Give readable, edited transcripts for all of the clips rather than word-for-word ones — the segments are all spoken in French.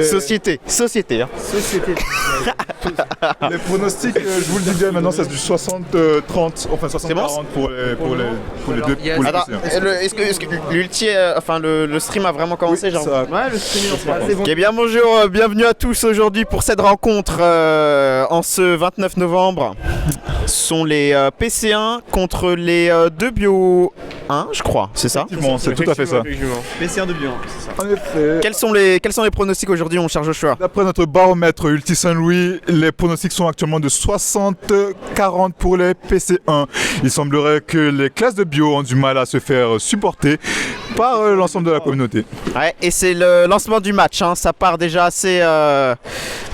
Société. Hein. Société. Les pronostics, je vous le dis bien maintenant, c'est du 60-30, enfin 60-40 pour les deux. Attends, est-ce que le stream a vraiment commencé genre Ouais, le stream c'est bon. Eh bien bonjour, bienvenue à tous aujourd'hui pour cette rencontre en ce 29 novembre. Ce sont les PC1 contre les 2 Bio 1, je crois, c'est ça? Effectivement, c'est tout à fait ça. PC1 de Bio 1, c'est ça. En effet. Quels sont les pronostics aujourd'hui, mon cher Joshua? D'après notre baromètre Ulti Saint-Louis, les pronostics sont actuellement de 60-40 pour les PC1. Il semblerait que les classes de bio ont du mal à se faire supporter par l'ensemble de la communauté. Ouais, et c'est le lancement du match, hein. Ça part déjà assez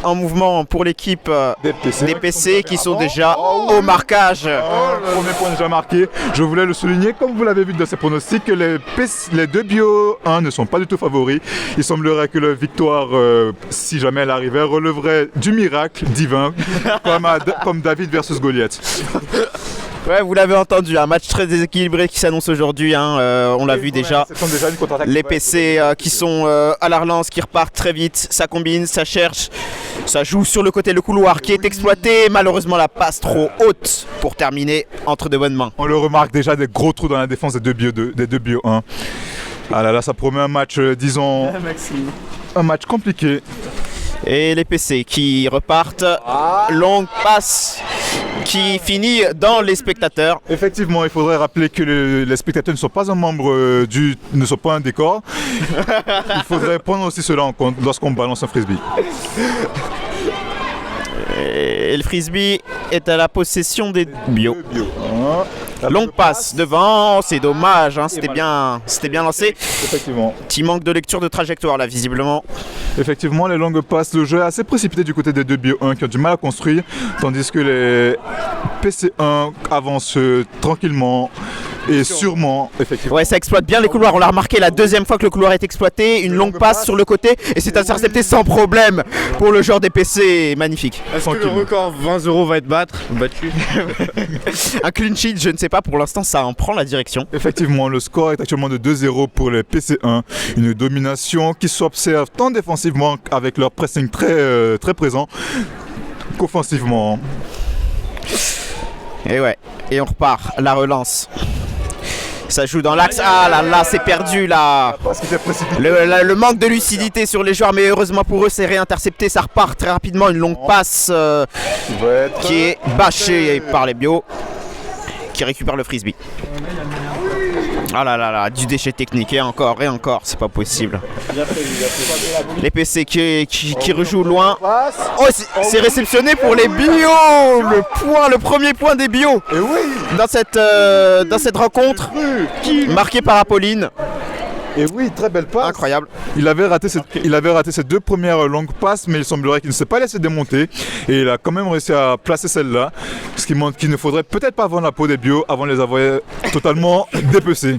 en mouvement pour l'équipe des PC qui sont déjà au marquage. Le premier point déjà marqué. Je voulais le souligner, comme vous l'avez vu dans ces pronostics, que les deux bio 1 ne sont pas du tout favoris. Il semblerait que la victoire, si jamais elle arrivait, relèverait du miracle divin, comme David versus Goliath. Ouais, vous l'avez entendu, un match très déséquilibré qui s'annonce aujourd'hui, hein, on l'a vu déjà. Les PC qui sont à la relance, qui repartent très vite, ça combine, ça cherche, ça joue sur le côté, le couloir qui est exploité. Malheureusement, la passe trop haute pour terminer entre de bonnes mains. On le remarque déjà, des gros trous dans la défense des deux bio 1. Ah là là, ça promet un match, disons, un match compliqué. Et les PC qui repartent, longue passe qui finit dans les spectateurs. Effectivement, il faudrait rappeler que les spectateurs ne sont pas un membre ne sont pas un décor. Il faudrait prendre aussi cela en compte lorsqu'on balance un frisbee. Et le frisbee est à la possession des bio. Longue passe devant, c'est dommage, hein, c'était bien lancé. Effectivement. Petit manque de lecture de trajectoire là, visiblement. Effectivement, les longues passes, le jeu est assez précipité du côté des deux bio 1 qui ont du mal à construire, tandis que les PC1 avancent tranquillement et sûrement. Effectivement. Ouais, ça exploite bien les couloirs. On l'a remarqué la deuxième fois que le couloir est exploité. Une longue passe sur le côté et c'est intercepté sans problème pour le joueur des PC. Magnifique. Est-ce que le record 20 € va être battu? Un clean sheet, je ne sais pas. Pour l'instant, ça en prend la direction. Effectivement, le score est actuellement de 2-0 pour les PC1. Une domination qui s'observe tant défensivement avec leur pressing très présent qu'offensivement. Et ouais, et on repart, la relance. Ça joue dans l'axe. Ah là là, c'est perdu là. Le manque de lucidité sur les joueurs, mais heureusement pour eux, c'est réintercepté. Ça repart très rapidement. Une longue passe qui est bâchée par les bio qui récupèrent le frisbee. Ah là là là, du déchet technique et encore, c'est pas possible. Les PC qui rejouent loin. Oh, c'est réceptionné pour les bio. Le premier point des bio dans cette rencontre, marqué par Apolline. Et oui, très belle passe. Incroyable. Il avait raté ses deux premières longues passes, mais il semblerait qu'il ne s'est pas laissé démonter. Et il a quand même réussi à placer celle-là. Ce qui montre qu'il ne faudrait peut-être pas vendre la peau des bio avant de les avoir totalement dépecés.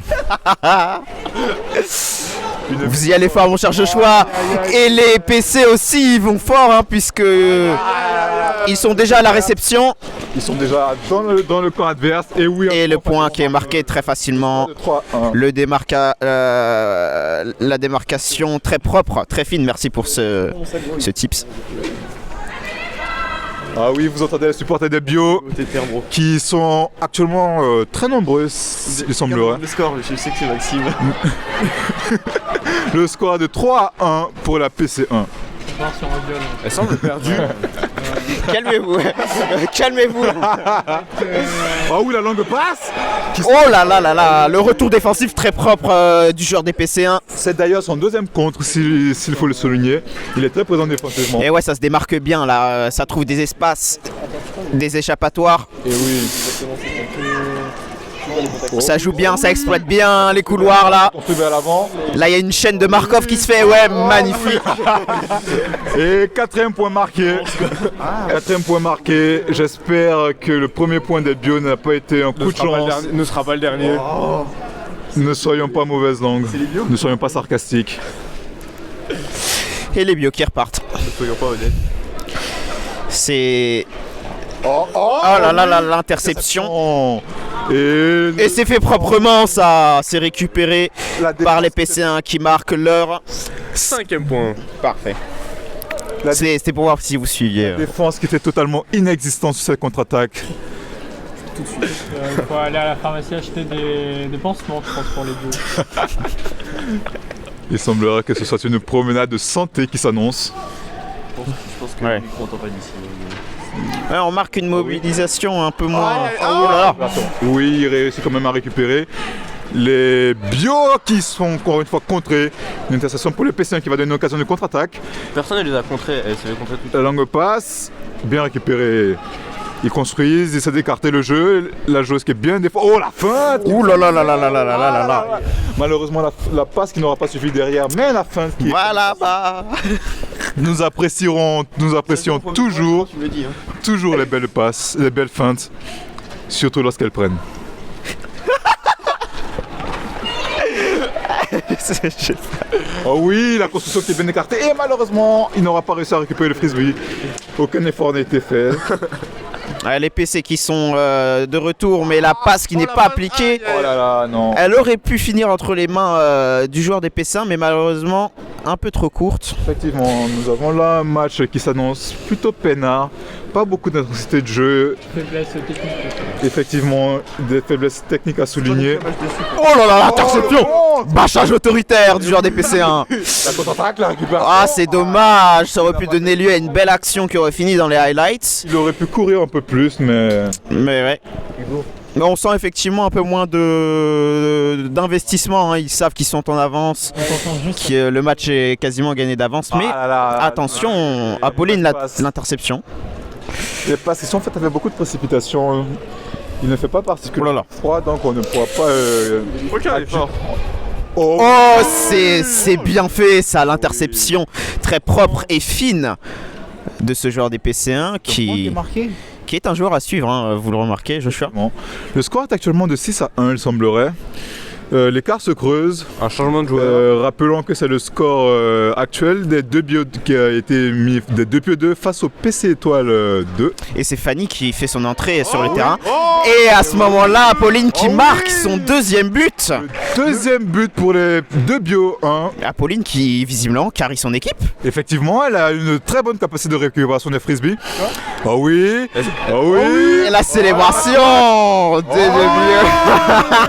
Vous y allez fort, mon cher Joshua. Et les PC aussi, ils vont fort, hein, puisque ils sont déjà à la réception. Ils sont déjà dans le camp adverse. Et le point qui est marqué très facilement. La démarcation très propre, très fine. Merci pour ce tips. Ah oui, vous entendez les supporters des bio qui sont actuellement très nombreux, il semblerait. Le score, je sais que c'est Maxime. Le score est de 3-1 pour la PC1. Elle semble perdue. Calmez-vous. Calmez-vous. Oh oui, la longue passe. Oh là là là là. Le retour défensif très propre du joueur des PC1. C'est d'ailleurs son deuxième contre, s'il faut le souligner. Il est très présent défensivement. Et ouais, ça se démarque bien là. Ça trouve des espaces, des échappatoires. Et oui. Ça joue bien, ça exploite bien les couloirs là. Là il y a une chaîne de Markov qui se fait, ouais, magnifique. Et quatrième point marqué. J'espère que le premier point des bio n'a pas été un coup de chance. Ne sera pas le dernier. Ne soyons pas mauvaise langue. Ne soyons pas sarcastiques. Et les bio qui repartent. Ne soyons pas honnêtes. C'est... Oh là là là, l'interception. Et c'est fait proprement, ça. C'est récupéré par les PC1 qui marquent leur 5ème point. Parfait. La C'était pour voir si vous suiviez. défense qui était totalement inexistante sur cette contre-attaque. Il faut aller à la pharmacie acheter des pansements, je pense, pour les deux. Il semblerait que ce soit une promenade de santé qui s'annonce. Je pense que Ouais. lui, il entend pas d'ici. Ouais, on marque une mobilisation un peu moins. Oh là là. Oui, il réussit quand même à récupérer. Les bio qui sont encore une fois contrés. Une interception pour le PC1 qui va donner une occasion de contre-attaque. Personne ne les a contrés, elle s'est fait contrer tout. La langue passe, bien récupéré. Ils construisent, ils essaient d'écarter le jeu. La joueuse qui est bien défendue. Oh la feinte! Ouh là là là là là là là là là là. Malheureusement la passe qui n'aura pas suffi derrière, mais la feinte qui Voilà bah. nous apprécions toujours, Tu me le dis, hein. toujours les belles passes, les belles feintes, surtout lorsqu'elles prennent. Oh oui, la construction qui est bien écartée et malheureusement il n'aura pas réussi à récupérer le frisbee. Aucun effort n'a été fait. Ouais, les PC qui sont de retour, mais la passe qui n'est pas appliquée. Oh là là, non. Elle aurait pu finir entre les mains du joueur des PC1, mais malheureusement un peu trop courte. Effectivement, nous avons là un match qui s'annonce plutôt peinard. Pas beaucoup d'intensité de jeu. Faiblesse technique. Effectivement, des faiblesses techniques à souligner. Oh là là, l'interception! Bâchage autoritaire du joueur des PC1. La contre-attaque, la récupération. Ah, c'est dommage, ça aurait pu donner lieu à une belle action qui aurait fini dans les highlights. Il aurait pu courir un peu plus, mais Mais ouais. Mais on sent effectivement un peu moins d'investissement, hein. Ils savent qu'ils sont en avance, On t'entend juste. que le match est quasiment gagné d'avance. Mais Ah là là, attention, Apolline l'interception. les passes qui sont faites avec beaucoup de précipitation. Il ne fait pas particulièrement Oh là froid, donc on ne pourra pas. Aucun effort. Oh, Oh, c'est bien fait ça, l'interception très propre et fine de ce joueur des PC1 qui est un joueur à suivre, hein, vous le remarquez, Joshua. Le score est actuellement de 6-1, il semblerait. L'écart se creuse. Un changement de joueur. Rappelons que c'est le score actuel des deux bio qui a été mis des 2-2 face au PC Étoile 2. Et c'est Fanny qui fait son entrée sur le terrain. Et à ce moment-là, Apolline qui marque son deuxième but. Deuxième but pour les deux bio 1. Apolline qui visiblement carry son équipe. Effectivement, elle a une très bonne capacité de récupération des frisbees. Ah oui, ah oui. Et la célébration des deux bio.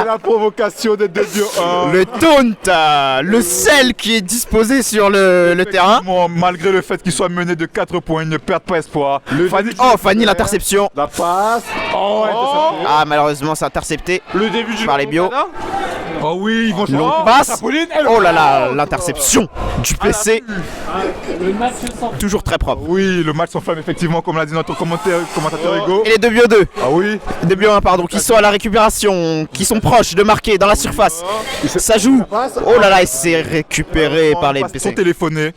Et la provocation des deux bio 1. Le taunt, le sel qui est disposé sur le terrain. Effectivement, malgré le fait qu'ils soient menés de 4 points, ils ne perdent pas espoir. Fanny l'interception. La passe. Oh, Ah, malheureusement c'est intercepté Le début du par les bio. oh oui, ils vont Longue passe. Apolline, elle- Oh là là, l'interception du PC. Le match sans. Toujours très propre. Oui, le match s'enflamme effectivement, comme l'a dit notre commentateur Hugo. Et les deux bio 2. Ah oui, Les deux bio 1, pardon, qui sont à la récupération, qui sont proches de marquer dans la surface. Ça joue. Oh là là, et c'est récupéré par les passe PC. sont téléphonés,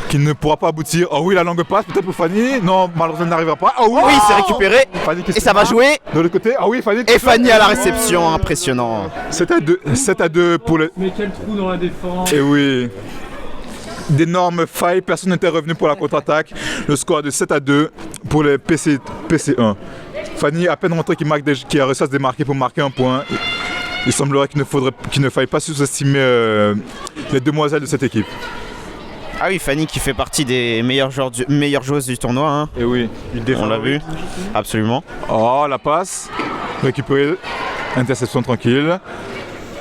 qui ne pourra pas aboutir. Ah oui, la langue passe, peut-être pour Fanny. Non, malheureusement, elle n'arrivera pas. Ah oui, Oui, c'est récupéré. Fanny qui Et ça va jouer. de l'autre côté. Ah oui, Fanny. Et Fanny à la réception, impressionnant. 7-2 pour les. Mais quel trou dans la défense. Et oui. D'énormes failles, personne n'était revenu pour la contre-attaque. Le score est de 7-2 pour les PC1. Fanny, à peine rentrée, qui a réussi à se démarquer pour marquer un point. Il semblerait qu'il ne faille pas sous-estimer les demoiselles de cette équipe. Ah oui, Fanny qui fait partie des meilleures joueuses du tournoi, hein. Et oui, On l'a vu. Absolument. Oh, la passe. Récupérée. Interception tranquille.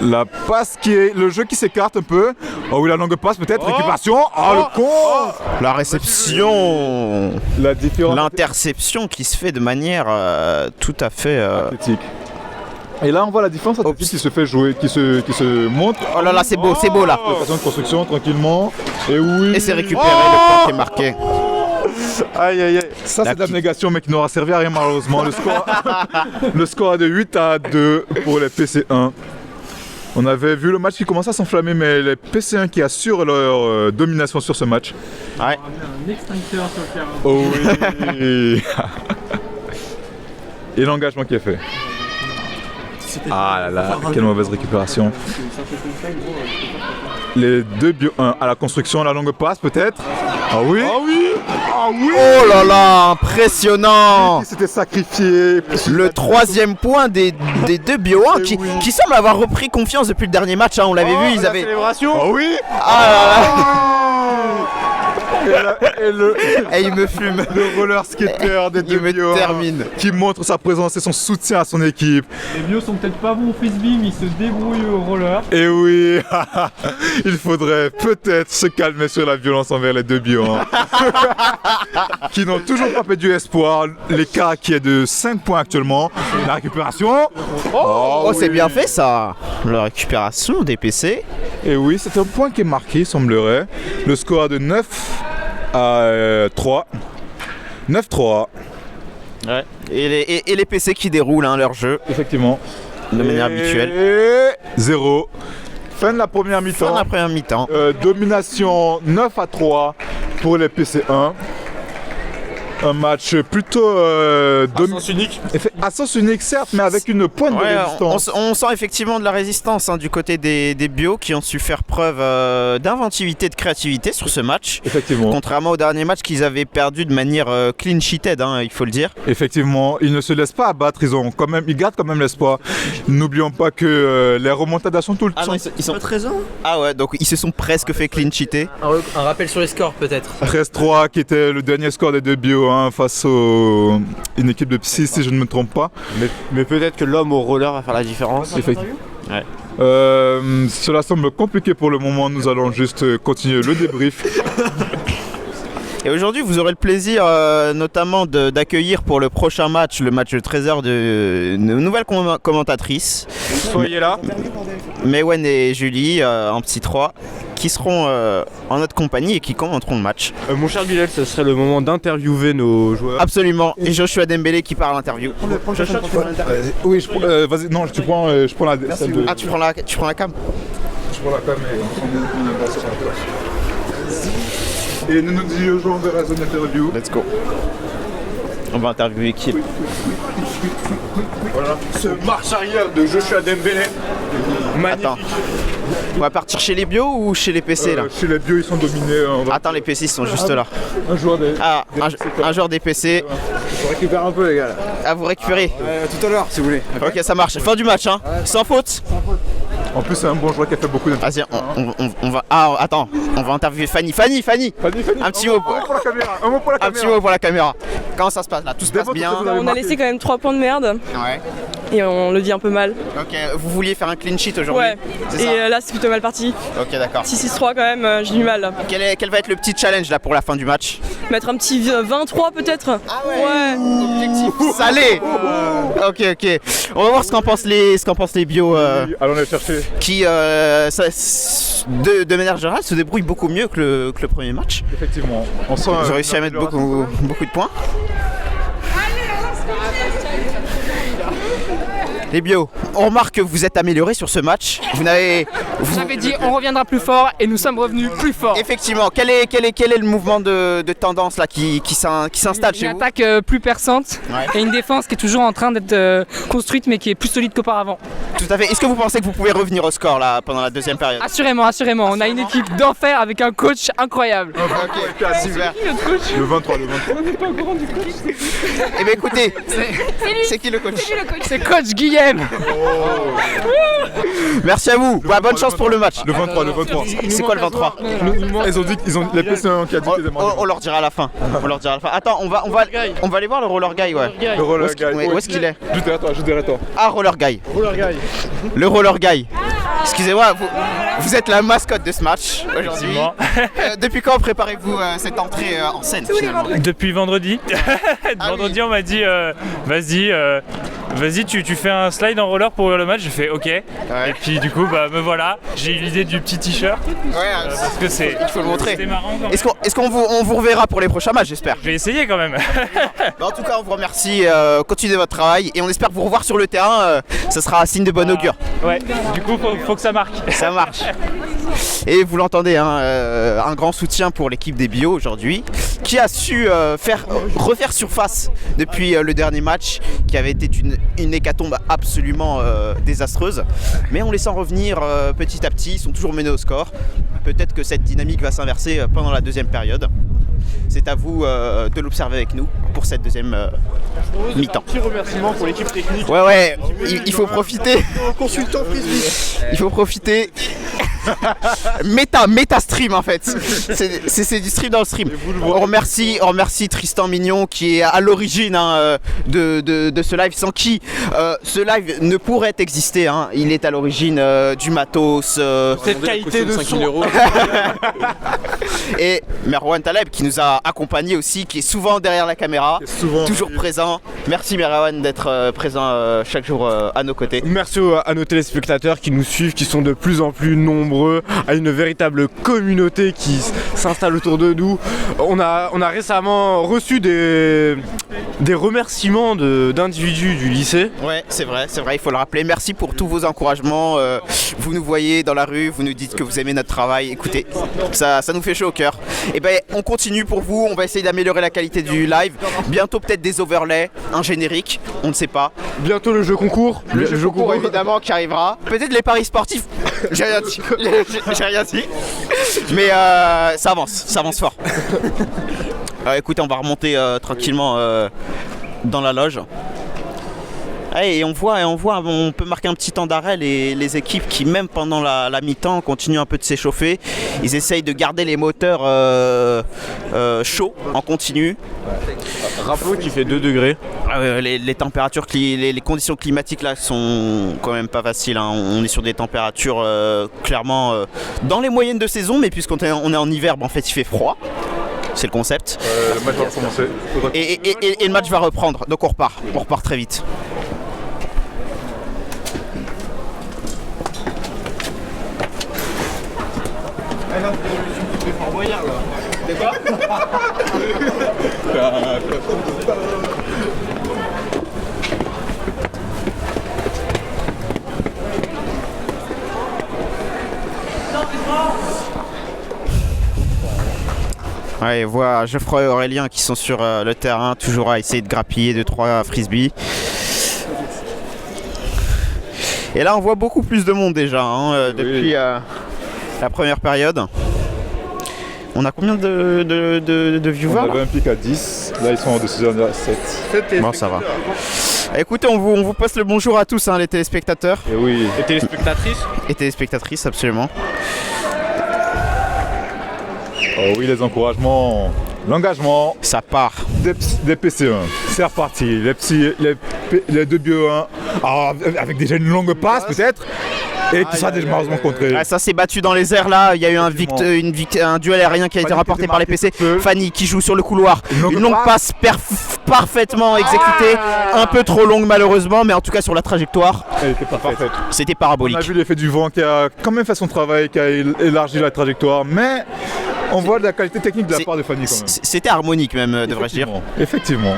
La passe qui est. Le jeu qui s'écarte un peu. Oh oui, la longue passe peut-être. Récupération. Oh, le con. La réception. La différence L'interception qui se fait de manière tout à fait. athlétique. Et là, on voit la différence athlétique qui se fait jouer, qui se montre. Oh là là, c'est beau là. Occasion de construction tranquillement. Et oui. Et c'est récupéré, le point qui est marqué. Aïe aïe aïe. Ça, c'est de l'abnégation, mais qui n'aura servi à rien malheureusement. Le score est de 8-2 pour les PC1. On avait vu le match qui commençait à s'enflammer, mais les PC1 qui assurent leur domination sur ce match. Ouais. Un extincteur sur le terrain. Oh oui. Et l'engagement qui est fait. Ah là là, quelle mauvaise récupération. Les deux bio 1 à la construction, la longue passe peut-être. Ah oui. Ah oui. Ah oui. Oh là là, impressionnant. Qui s'était sacrifié. Le 3e point des deux Bio 1 qui semblent avoir repris confiance depuis le dernier match. Hein, on l'avait vu, ils avaient. Célébration. Ah oui. Ah là là. Et il me fume. Le roller skater des deux Il me Bio 1 termine. qui montre sa présence et son soutien à son équipe. Les bio sont peut-être pas bons au frisbee, mais ils se débrouillent au roller. Et oui, il faudrait peut-être se calmer sur la violence envers les deux Bio 1 qui n'ont toujours pas perdu espoir. L'écart qui est de 5 points actuellement. La récupération. Oh, c'est bien fait ça. La récupération des PC. Et oui, c'est un point qui est marqué, il semblerait. Le score de 9 à 3. 9-3. Ouais. Et les PC qui déroulent hein, leur jeu Effectivement. de manière habituelle. Et 0. Fin de la première Fin de mi-temps. la première mi-temps. Domination 9-3 pour les PC1. Un match plutôt Sens unique. à sens unique certes, mais avec une pointe de Ouais, résistance. on sent effectivement de la résistance hein, du côté des Bio qui ont su faire preuve d'inventivité, de créativité sur ce match. Effectivement. Contrairement au dernier match qu'ils avaient perdu de manière clean sheeted, hein, il faut le dire. Effectivement, ils ne se laissent pas abattre, ils gardent quand même l'espoir. N'oublions pas que les remontades sont tout le temps. Ils sont 13 ans. Ah ouais, donc ils se sont presque fait clean sheeter. Un rappel sur les scores peut-être. 13-3 qui était le dernier score des deux Bio face à une équipe de Psy si je ne me trompe pas. Mais peut-être que l'homme au roller va faire la différence. Effectivement. Ouais. Cela semble compliqué pour le moment, nous allons juste continuer le débrief. Et aujourd'hui, vous aurez le plaisir notamment d'accueillir pour le prochain match, le match de 13h, de nouvelles commentatrices. Soyez là. Mewen et Julie en petit 3 qui seront en notre compagnie et qui commenteront le match. Mon cher Bilal, ce serait le moment d'interviewer nos joueurs. Absolument. Et Joshua Dembélé qui part à l'interview. Joshua, tu prends l'interview. Oui, vas-y, non, je prends la celle de... Ah, tu prends la cam. Je prends la cam et nous nous dirigeons vers la zone d'interview. Let's go. On va interviewer qui? Voilà. Ce marche arrière de Joshua Dembélé. Magnifique. Attends. On va partir chez les Bio ou chez les PC là? Chez les Bio, ils sont dominés. Attends, les PC ils sont juste là. Un joueur des... Ah, un joueur des PC. On récupère un peu les gars là. À vous récupérer. Tout à l'heure si vous voulez. Ok, ça marche. Fin du match, hein. Sans faute. En plus, c'est un bon joueur qui a fait beaucoup Vas-y, on va. Ah, attends. On va interviewer Fanny. Fanny. Un petit mot pour la caméra. Un mot pour la Un caméra. petit mot pour la caméra. Comment ça se passe là? Tout se passe bien? On a laissé quand même 3 points de merde Ouais. et on le vit un peu mal. Ok, vous vouliez faire un clean sheet aujourd'hui? Ouais. C'est Et ça? là c'est plutôt mal parti. Ok, d'accord. 6-6-3 quand même, j'ai du mal là. Quel va être le petit challenge là pour la fin du match? Mettre un petit 23 peut-être. Ah ouais. Objectif salé. Ok. On va voir ce qu'en pensent les Bio Allons les chercher. qui, de manière générale, se débrouillent beaucoup mieux que le premier match. Effectivement. On sent Ils ont réussi à mettre beaucoup de points. Les Bio, on remarque que vous êtes améliorés sur ce match. Vous J'avais dit on reviendra plus fort et nous sommes revenus plus forts. Effectivement, quel est le mouvement de tendance là qui s'installe chez Une vous? attaque plus perçante Ouais. et une défense qui est toujours en train d'être construite mais qui est plus solide qu'auparavant. Tout à fait. Est-ce que vous pensez que vous pouvez revenir au score là pendant la deuxième période? Assurément, on a une équipe d'enfer avec un coach incroyable. Ok, super. Le 23. Eh bien écoutez, c'est qui le coach? C'est coach Guillaume. Merci à vous. Bah, bonne chance pour le match. Le 23. C'est quoi le 23? Ils ont les PC1 qui a dit qu'ils aimaient. On leur dira à la fin. Attends, on va aller voir le roller guy, ouais. Le roller guy. Où est-ce qu'il est? Juste derrière toi. Ah, roller guy. Le roller guy. Excusez-moi, vous êtes la mascotte de ce match aujourd'hui. Depuis quand préparez-vous cette entrée en scène finalement? Depuis vendredi. Vendredi, on m'a dit vas-y, tu fais un slide en roller pour ouvrir le match. J'ai fait ok. Et puis du coup, me voilà. J'ai eu l'idée du petit t-shirt. Parce que il faut le montrer. C'était marrant quand même. Est-ce qu'on vous reverra pour les prochains matchs, j'espère? Je vais essayer quand même. En tout cas, on vous remercie. Continuez votre travail et on espère vous revoir sur le terrain. Ça sera un signe de bon augure. Ouais. Du coup, faut que ça marque. Ça marche. Et vous l'entendez, un grand soutien pour l'équipe des Bio aujourd'hui, qui a su refaire surface depuis le dernier match, qui avait été une hécatombe absolument désastreuse. Mais on les sent revenir petit à petit, ils sont toujours menés au score. Peut-être que cette dynamique va s'inverser pendant la deuxième période. c'est à vous de l'observer avec nous pour cette deuxième mi-temps. Petit remerciement pour l'équipe technique. Ouais, il faut profiter. Consultant frisbee. Il faut profiter. Méta stream en fait. C'est du stream dans le stream. On remercie Tristan Mignon qui est à l'origine de ce live, sans qui ce live ne pourrait exister. Hein. Il est à l'origine du matos. Cette qualité de son. Et Merwan Taleb qui nous a accompagnés aussi, qui est souvent derrière la caméra, toujours présent. Merci Merwan d'être présent chaque jour à nos côtés. Merci à nos téléspectateurs qui nous suivent, qui sont de plus en plus nombreux, à une véritable communauté qui s'installe autour de nous. On a récemment reçu des remerciements d'individus du lycée. Ouais, c'est vrai, il faut le rappeler. Merci pour tous vos encouragements. Vous nous voyez dans la rue, vous nous dites que vous aimez notre travail. Écoutez, ça nous fait chaud au cœur. Et ben, on continue pour vous. On va essayer d'améliorer la qualité du live. Bientôt peut-être des overlays, un générique, on ne sait pas. Bientôt le jeu concours. Le jeu concours évidemment qui arrivera. Peut-être les paris sportifs. J'ai rien dit. J'ai rien dit. Mais ça avance fort. Écoutez, on va remonter tranquillement dans la loge. Et on peut marquer un petit temps d'arrêt, les équipes qui même pendant la mi-temps continuent un peu de s'échauffer. Ils essayent de garder les moteurs chauds en continu. Rappelons qu'il fait 2 degrés. Les températures, les conditions climatiques là sont quand même pas faciles. Hein. On est sur des températures clairement dans les moyennes de saison, mais puisqu'on est en hiver, en fait il fait froid. C'est le concept. Le match va commencer. Et le match va reprendre, donc on repart très vite. Ouais, voilà Geoffroy et Aurélien qui sont sur le terrain, toujours à essayer de grappiller 2-3 frisbees. Et là on voit beaucoup plus de monde déjà depuis la première période. On a combien de viewers? On avait un pic à 10, là ils sont en dessus à 7. Bon, ça va. Écoutez, on vous passe le bonjour à tous, les téléspectateurs. Et oui. Et téléspectatrices. Et téléspectatrices, absolument. Oh oui, les encouragements, l'engagement. Ça part. Des PC1, c'est reparti. Les 2 bio 1, avec déjà une longue passe peut-être. Et tout ça déjà malheureusement contré. Ça s'est battu dans les airs là, il y a eu un duel aérien qui a été rapporté par les PC. Fanny qui joue sur le couloir, une longue passe parfaitement exécutée, un peu trop longue malheureusement, mais en tout cas sur la trajectoire, elle était parfaite. C'était parabolique. On a vu l'effet du vent qui a quand même fait son travail, qui a élargi la trajectoire, mais on voit de la qualité technique de la part de Fanny quand même. C'était harmonique même, devrais-je dire. Effectivement.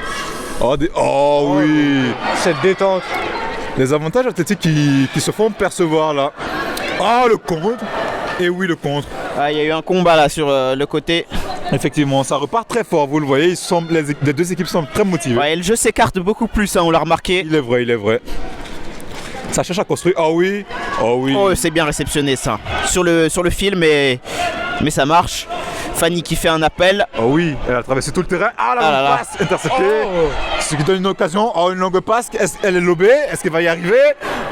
Oh oui. Cette détente. Les avantages athlétiques qui se font percevoir là. Ah, le contre. Et oui, le contre. Il y a eu un combat là sur le côté. Effectivement, ça repart très fort, vous le voyez, les 2 équipes sont très motivées. Ouais, et le jeu s'écarte beaucoup plus, on l'a remarqué. Il est vrai. Ça cherche à construire. Ah oui. Oh, c'est bien réceptionné ça. Sur le film, mais ça marche. Fanny qui fait un appel. Oh oui, elle a traversé tout le terrain. Ah, la passe interceptée. Ce qui donne une occasion. Oh, une longue passe. Elle est lobée. Est-ce qu'elle va y arriver?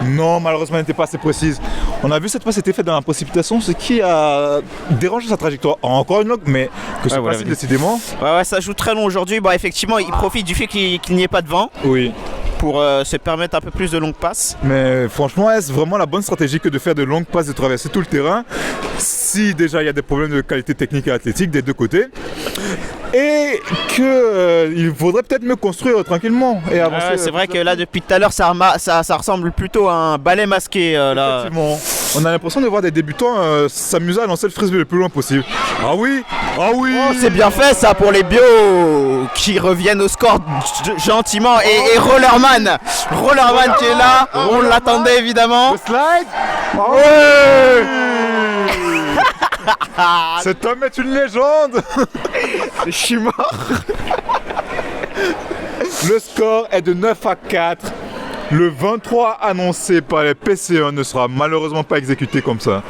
Non, malheureusement, elle n'était pas assez précise. On a vu cette passe était faite dans la précipitation, ce qui a dérangé sa trajectoire. Encore une longue, mais que c'est facile décidément. Ouais, ça joue très long aujourd'hui. Bon, effectivement, il profite du fait qu'il n'y ait pas de vent. Oui. Pour se permettre un peu plus de longues passes. Mais franchement, est-ce vraiment la bonne stratégie que de faire de longues passes, de traverser tout le terrain, si déjà il y a des problèmes de qualité technique et athlétique des 2 côtés, et qu'il faudrait peut-être mieux construire tranquillement et avancer. C'est vrai que là depuis tout à l'heure ça ressemble plutôt à un balai masqué là. Effectivement. On a l'impression de voir des débutants s'amuser à lancer le frisbee le plus loin possible. Ah oui. Oh, c'est bien fait ça pour les bios qui reviennent au score gentiment. Et Rollerman qui est là, on l'attendait évidemment. Le slide. Cet homme est une légende. Je suis mort. Le score est de 9-4. Le 23 annoncé par les PC1 ne sera malheureusement pas exécuté comme ça.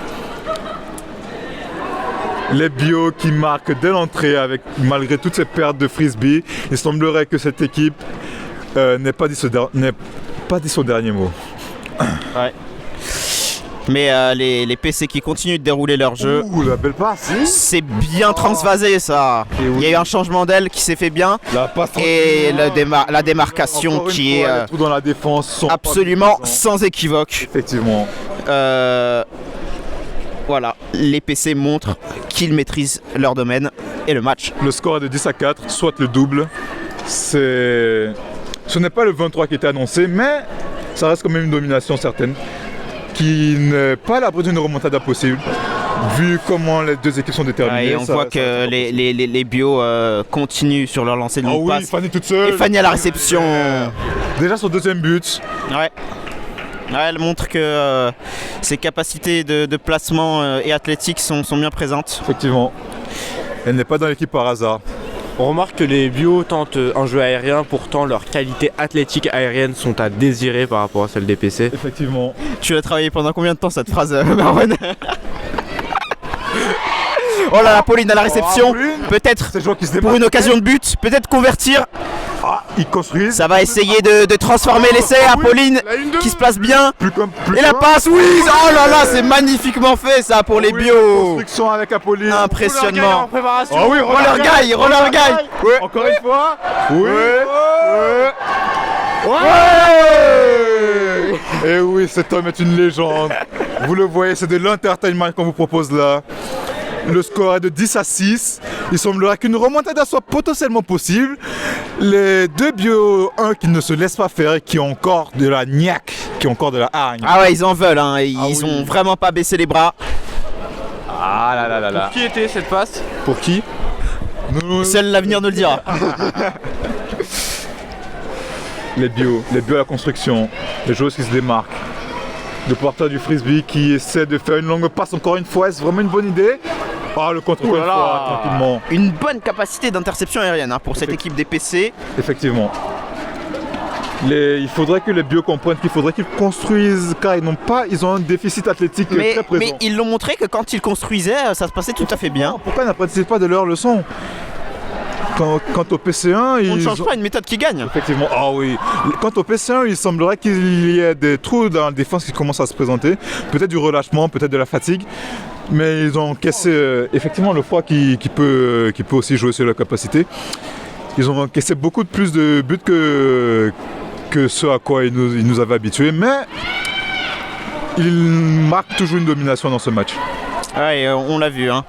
Les bio qui marquent dès l'entrée malgré toutes ces pertes de frisbee. Il semblerait que cette équipe n'ait pas dit son dernier mot. Ouais. Mais les PC qui continuent de dérouler leur jeu. Ouh, la belle passe. C'est bien transvasé ça. Et oui. Il y a eu un changement d'aile qui s'est fait bien. La passe Et la démarcation encore une qui fois, est les trous dans la défense sont absolument pas suffisants. sans équivoque. Effectivement. Voilà, les PC montrent qu'ils maîtrisent leur domaine et le match. Le score est de 10 à 4, soit le double. Ce n'est pas le 23 qui était annoncé, mais ça reste quand même une domination certaine, qui n'est pas à l'abri d'une remontada possible, vu comment les deux équipes sont déterminées. Et on voit que les bio continuent sur leur lancée de longue passe. Fanny toute seule. Et Fanny à la réception. Déjà son deuxième but. Ouais. Ouais, elle montre que ses capacités de placement et athlétiques sont bien présentes. Effectivement. Elle n'est pas dans l'équipe par hasard. On remarque que les bio tentent un jeu aérien, pourtant leurs qualités athlétiques aériennes sont à désirer par rapport à celles des PC. Effectivement. Tu l'as travaillé pendant combien de temps cette phrase, Marwan? Oh là là, Pauline à la réception. Peut-être pour une occasion de but, peut-être convertir. Ah, ils construisent. Ça va essayer de transformer l'essai à Pauline qui se place bien. Et la passe, oui. Oh là là, c'est magnifiquement fait ça pour les bio. Construction avec Apolline. Impressionnant. Oh oui, Roller guy. Ouais. Encore une fois. Oui. Et oui, cet homme est une légende. Vous le voyez, c'est de l'entertainment qu'on vous propose là. Le score est de 10 à 6. Il semblerait qu'une remontada soit potentiellement possible. Les deux bio 1 qui ne se laissent pas faire et qui ont encore de la niaque, qui ont encore de la hargne. Ah ouais, ils en veulent, hein. Ils ont vraiment pas baissé les bras. Ah là là là là. Pour qui était cette passe? Pour qui? Seul l'avenir nous le dira. Les bio à la construction, les joueuses qui se démarquent. Le porteur du frisbee qui essaie de faire une longue passe encore une fois, est-ce vraiment une bonne idée? Ah, le contre-coup, tranquillement. Une bonne capacité d'interception aérienne hein, pour cette équipe des PC. Effectivement. Il faudrait que les bio comprennent qu'il faudrait qu'ils construisent, car ils ont un déficit athlétique très présent. Mais ils l'ont montré que quand ils construisaient, ça se passait tout à fait bien. Pourquoi ils n'apprennent pas de leurs leçons? Quant au PC1, on ne change pas une méthode qui gagne. Effectivement, ah oui. Quant au PC1, il semblerait qu'il y ait des trous dans la défense qui commencent à se présenter. Peut-être du relâchement, peut-être de la fatigue. Mais ils ont encaissé effectivement le froid qui peut aussi jouer sur leur capacité. Ils ont encaissé beaucoup plus de buts que ce à quoi ils nous avaient habitués. Mais ils marquent toujours une domination dans ce match. Ouais, on l'a vu. Hein.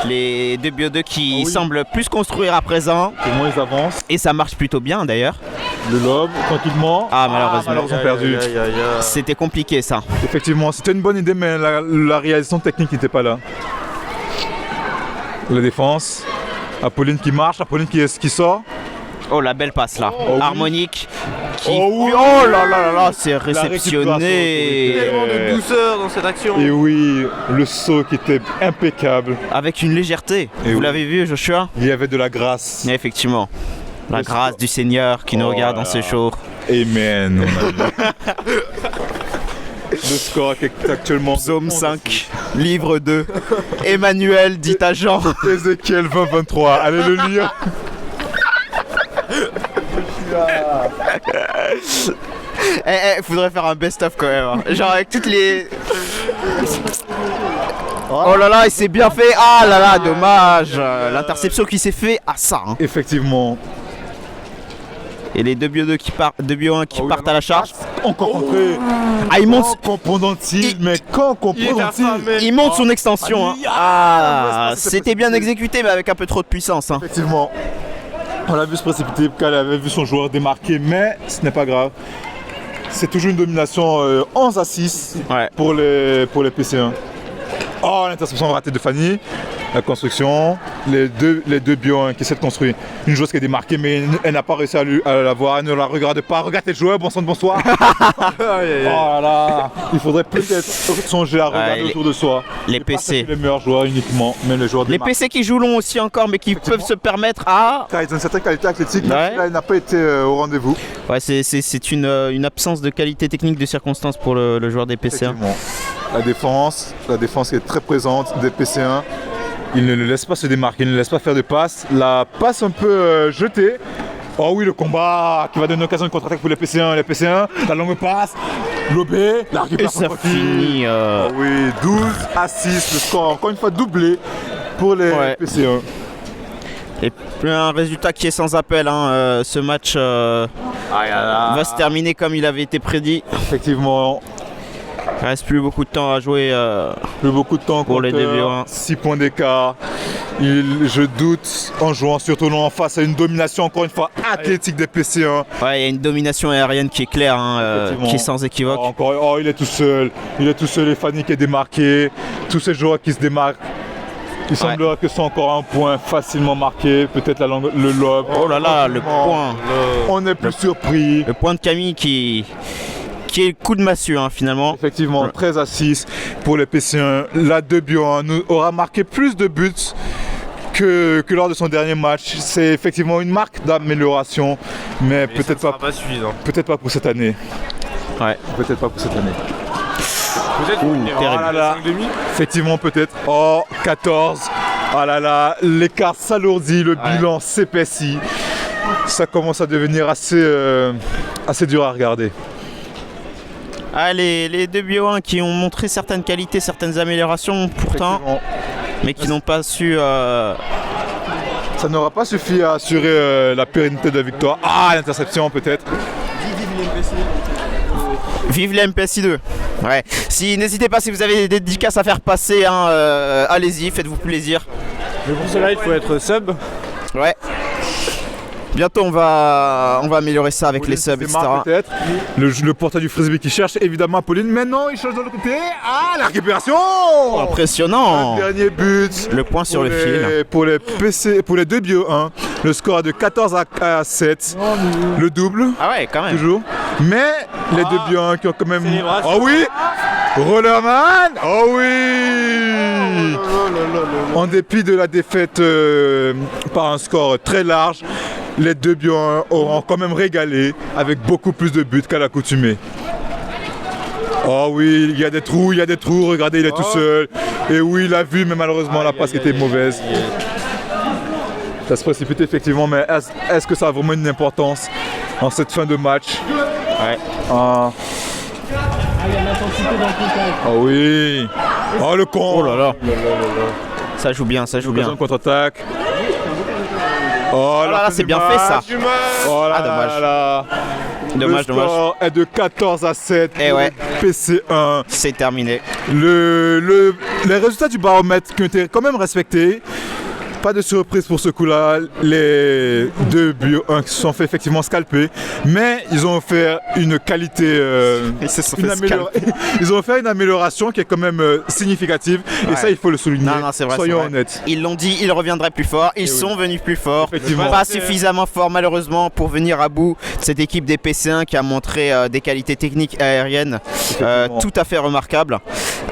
Les deux bio 2 qui semblent plus construire à présent. Comment ils avancent. Et ça marche plutôt bien d'ailleurs. Le lob, tranquillement. Ah malheureusement. Ils ont perdu. C'était compliqué ça. Effectivement, c'était une bonne idée, mais la réalisation technique n'était pas là. La défense. Apolline qui marche, Apolline qui sort. Oh la belle passe là. Harmonique. Oh là là là, c'est réceptionné. Tellement de douceur dans cette action. Et oui, le saut qui était impeccable. Avec une légèreté. Vous l'avez vu, Joshua? Il y avait de la grâce. Mais effectivement. La grâce du Seigneur qui nous regarde dans ce show. Amen. Le score est actuellement Psaume 5, livre 2. Emmanuel dit à Jean. Ézéchiel 20-23. Allez le lire. Faudrait faire un best-of quand même. Hein. Genre avec toutes les. Oh là là, il s'est bien fait. Ah là là, dommage. L'interception qui s'est fait à ça. Hein. Effectivement. Et les deux bio 2 qui partent, deux bio 1 qui partent à la charge. Encore rentré. Ah, il monte. Il monte son extension. Hein. Ah, c'était bien exécuté, mais avec un peu trop de puissance. Hein. Effectivement. On a vu se précipiter, Cal avait vu son joueur démarquer, mais ce n'est pas grave. C'est toujours une domination 11 à 6 pour les PC1. Oh, l'interception ratée de Fanny. La construction, les deux bio qui essaient de construire. Une joueuse qui est démarquée, mais elle n'a pas réussi à la voir, elle ne la regarde pas. Regardez le joueur, bonsoir. Oh là là. Il faudrait peut-être songer à regarder autour de soi. Les PC. Les meilleurs joueurs uniquement, mais les joueurs démarqués. Les PC qui jouent long aussi encore, mais qui peuvent se permettre à. Car ils ont une certaine qualité athlétique, mais là, il n'a pas été au rendez-vous. Ouais, c'est une absence de qualité technique de circonstance pour le joueur des PC1. La défense qui est très présente des PC1. Il ne le laisse pas se démarquer, il ne le laisse pas faire de passe. La passe un peu jetée. Oh oui, le combat qui va donner l'occasion de contre-attaque pour les PC1. Les PC1, la longue passe, lobé, la Et récupération. ça finit. Oh oui, 12-6, le score encore une fois doublé pour les PC1. Et un résultat qui est sans appel. Hein. Ce match va se terminer comme il avait été prédit. Effectivement. Il reste plus beaucoup de temps à jouer. Plus beaucoup de temps pour les DBO1. 6 points d'écart. Je doute en jouant surtout non face à une domination encore une fois athlétique des PC1. Ouais, il y a une domination aérienne qui est claire, qui est sans équivoque. Il est tout seul. Il est tout seul et Fanny qui est démarqué. Tous ces joueurs qui se démarquent. Il semblerait que ce soit encore un point facilement marqué. Peut-être le lob. Oh là là, le point. On n'est plus surpris. Le point de Camille qui est le coup de massue finalement. Effectivement, 13-6 pour les PC1. La 2-1 aura marqué plus de buts que lors de son dernier match. C'est effectivement une marque d'amélioration, mais peut-être pas suffisant. Peut-être pas pour cette année. Ouais. Peut-être pas pour cette année. Peut-être terrible. Effectivement, peut-être. Oh, 14. Oh là là, l'écart s'alourdit, le bilan s'épaissit. Ça commence à devenir assez dur à regarder. Les deux bio1 qui ont montré certaines qualités, certaines améliorations pourtant, mais qui n'ont pas su... Ça n'aura pas suffi à assurer la pérennité de la victoire. Ah, l'interception peut-être. Vive les MPSI 2. Ouais. N'hésitez pas si vous avez des dédicaces à faire passer, allez-y, faites-vous plaisir. Mais pour cela, il faut être sub. Ouais. Bientôt on va améliorer ça avec les subs, etc. Peut-être. Le porteur du frisbee qui cherche évidemment Apolline. Maintenant il change de l'autre côté. Ah, la récupération. Impressionnant. Un dernier but. Le point sur le fil. Pour les deux bio 1. Le score est de 14 à 7. Le double. Ah ouais, quand même. Toujours. Mais les deux bio 1 qui ont quand même... Oh oui. Rollerman. Oh oui. En dépit de la défaite par un score très large, les deux bio 1 auront quand même régalé avec beaucoup plus de buts qu'à l'accoutumée. Oh oui, il y a des trous, regardez, il est tout seul. Et oui, il a vu, mais malheureusement la passe était mauvaise. Ça se précipite effectivement, mais est-ce que ça a vraiment une importance en cette fin de match? Ouais. Il y a de l'intensité dans le contact. Oh oui. Oh le con. Oh là là. Ça joue bien, ça joue bien. Contre-attaque. Oh là là, c'est bien fait ça. Oh là dommage. là. Dommage, le score est de 14 à 7 Et pour ouais. PC1. C'est terminé. Les résultats du baromètre qui ont été quand même respectés. Pas de surprise pour ce coup-là. Les deux bio 1 qui se sont fait effectivement scalper, mais ils ont offert une qualité, ils ont fait une amélioration qui est quand même significative. Et ça, il faut le souligner. Non, c'est vrai. Soyons honnêtes. Ils l'ont dit, ils reviendraient plus fort. Ils sont venus plus forts. Pas suffisamment forts malheureusement pour venir à bout de cette équipe des PC1 qui a montré des qualités techniques aériennes tout à fait remarquables.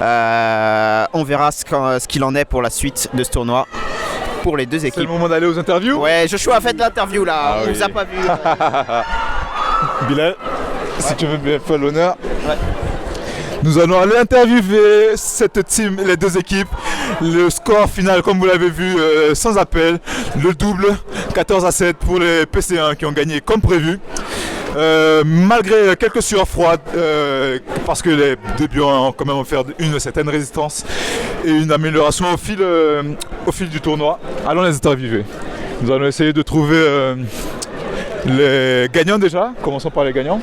On verra ce qu'il en est pour la suite de ce tournoi. Pour les deux équipes. C'est le moment d'aller aux interviews. Ouais, Joshua a fait de l'interview là, on vous a pas vu. Bilal, si tu veux bien faire l'honneur. Ouais. Nous allons aller interviewer cette team, les deux équipes. Le score final, comme vous l'avez vu, sans appel. Le double, 14 à 7 pour les PC1 qui ont gagné comme prévu. Malgré quelques sueurs froides, parce que les deux bio ont quand même offert une certaine résistance et une amélioration au fil du tournoi. Allons les interviewer. Nous allons essayer de trouver les gagnants déjà. Commençons par les gagnants.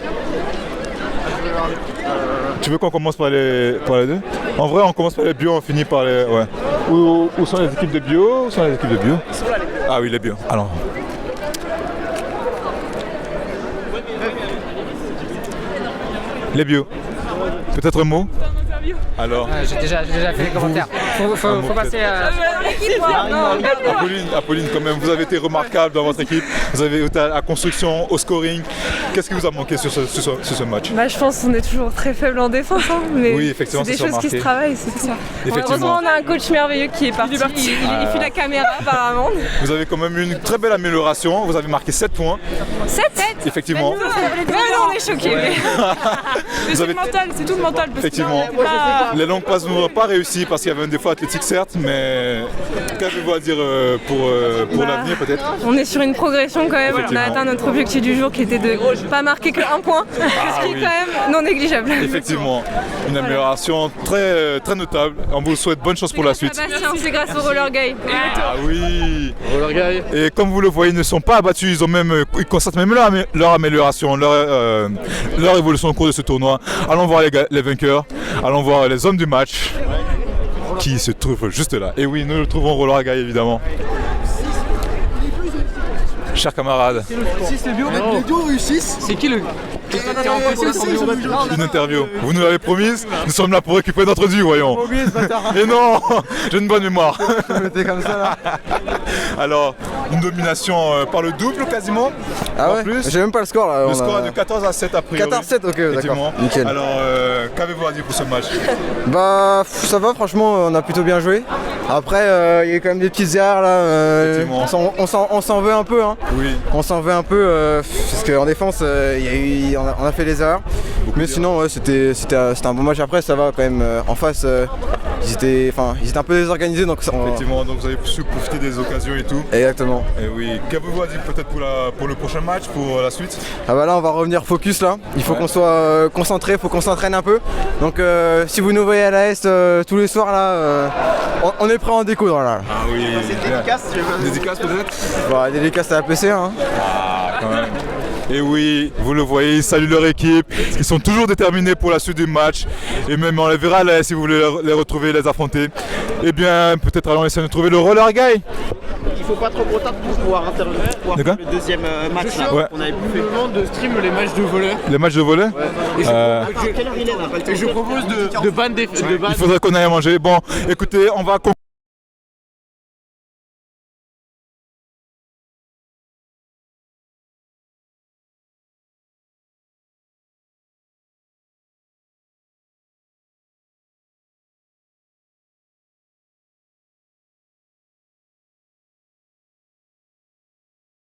Tu veux qu'on commence par les deux? En vrai, on commence par les bio, on finit par les... Ouais. Où sont les équipes de bio? Où sont les équipes de bio? Ah oui, les bio. Alors... Les bio. Peut-être un mot? Alors j'ai déjà fait les commentaires. Faut passer à l'équipe. Apolline, quand même, vous avez été remarquable dans votre équipe. Vous avez été à la construction, au scoring. Qu'est-ce qui vous a manqué sur ce match? Je pense qu'on est toujours très faible en défense, mais oui, effectivement, c'est des choses qui se travaillent, c'est ça. Heureusement, on a un coach merveilleux qui est parti. Il fait la caméra apparemment. Vous avez quand même eu une très belle amélioration. Vous avez marqué 7 points. 7 Effectivement. On est choqués. Mais c'est tout le mental. Effectivement. Les longues passes n'ont pas réussi parce qu'il y avait un défaut athlétique certes, mais Qu'avez-vous à dire pour l'avenir peut-être? On est sur une progression quand même. On a atteint notre objectif du jour qui était de pas marquer que 1 point, ce qui est quand même non négligeable. Effectivement, une amélioration très, très notable. On vous souhaite bonne chance pour la suite. Sébastien, c'est grâce au roller guy. Ah oui. Et comme vous le voyez, ils ne sont pas abattus, ils constatent même leur amélioration, leur évolution au cours de ce tournoi. Allons voir les vainqueurs, allons voir les hommes du match qui se trouvent juste là. Et oui, nous le trouvons Roller Guy évidemment. Chers camarades. 6 les bio, les duos réussissent. C'est qui le. Une interview. Vous nous l'avez promise, nous sommes là pour récupérer notre dû, voyons. Et non, j'ai une bonne mémoire. Comme ça là. Alors, une domination par le double quasiment. Ah ouais, plus. j'ai même pas le score là. Le score est de 14-7 a priori. 14-7, ok, d'accord. Nickel. Alors, qu'avez-vous à dire pour ce match? Bah, ça va, franchement, on a plutôt bien joué. Après, il y a quand même des petites erreurs là. On s'en veut un peu, hein. Oui. On s'en veut un peu parce qu'en défense, on a fait des erreurs. Mais sinon, ouais, c'était un bon match. Après, ça va quand même. En face, ils étaient un peu désorganisés. Donc effectivement, donc vous avez su profiter des occasions et tout. Exactement. Et oui. Qu'avez-vous à dire peut-être pour le prochain match, pour la suite? Ah bah là, on va revenir focus là. Il faut qu'on soit concentré, il faut qu'on s'entraîne un peu. Donc si vous nous voyez à la Est tous les soirs là, on est prêt à en découdre là. Ah oui. C'est dédicace, dédicace peut-être? Bah, dédicace à la PC, hein. Ah, quand même. Et oui, vous le voyez, ils saluent leur équipe, ils sont toujours déterminés pour la suite du match. Et même on les verra là, si vous voulez les retrouver, les affronter. Eh bien, peut-être allons essayer de trouver le Roller Guy. Il faut pas trop tard pour pouvoir intervenir pour le deuxième match là. Ouais. On avait fait. Je me demande de stream les matchs de volley. Les matchs de volley? Et quelle heure il est là? Et je propose de ban des. Il faudrait qu'on aille manger. Bon, écoutez, on va